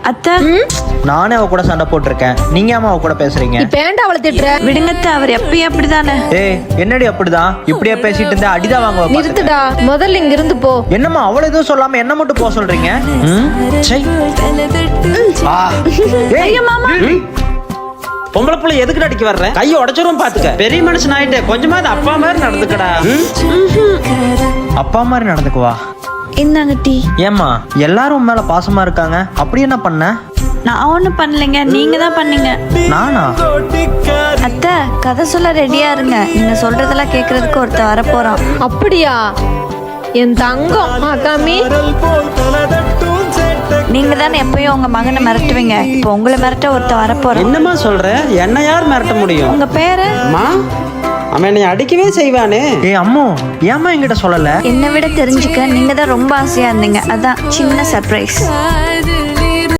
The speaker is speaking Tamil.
அத்தை நானே அவ கூட சண்டை போட்டிருக்கேன். நீங்க ஏமா அவ கூட பேசுறீங்க? இப்ப ஏன்டா அவளை திட்டுற? விடுங்க அத்தை, அவர் எப்பயும் அப்படிதானே. ஏய் என்னடி அப்படிதான்? இப்படியே பேசிட்டு இருந்தா அடிதான் வாங்குவ. நிறுத்துடா, முதல்ல இங்க இருந்து போ. என்னம்மா அவள எதுவும் சொல்லாம என்ன மட்டும் போக சொல்றீங்க? சை. ஐயோ மாமா. பொம்பளை புள்ள எதுக்கு அடிக்க வர்ற? கையை உடைச்சிரும் பாத்துக்க. பெரிய மனுஷன் ஆயிட்டு கொஞ்சமாவது அப்பா மாதிரி நடந்துக்கடா. அப்பா மாதிரி நடந்துக்குவா. இந்தாங்க டீ. ஏம்மா எல்லாரும் உன் மேல பாசமா இருக்காங்க, அப்படி என்ன பண்ண? நான் ஒண்ணும் பண்ணலைங்க, நீங்க தான் பண்ணீங்க. நானா? அத்தை கதை சொல்ல ரெடியா இருங்க. நீங்க சொல்றதெல்லாம் கேக்குறதுக்கு ஒருத்தர் வரப்போறான். அப்படியா? என் தங்கம் அகாமி. நீங்க தானே எப்பயும் உங்க மகனை மிரட்டுவீங்க. இப்போ உங்களை மிரட்ட ஒருத்தர் வரப்போறான். என்னம்மா சொல்ற? என்ன யார் மிரட்ட முடியும்? உங்க பேரு? அம்மா, அவன் என்னை அடிக்கவே செய்வானே. ஏய் அம்மு, ஏம்மா என்கிட்ட சொல்லல? என்னை விட தெரிஞ்சுக்க நீங்க தான் ரொம்ப ஆசையா இருந்தீங்க. அதான் சின்ன சர்ப்ரைஸ்.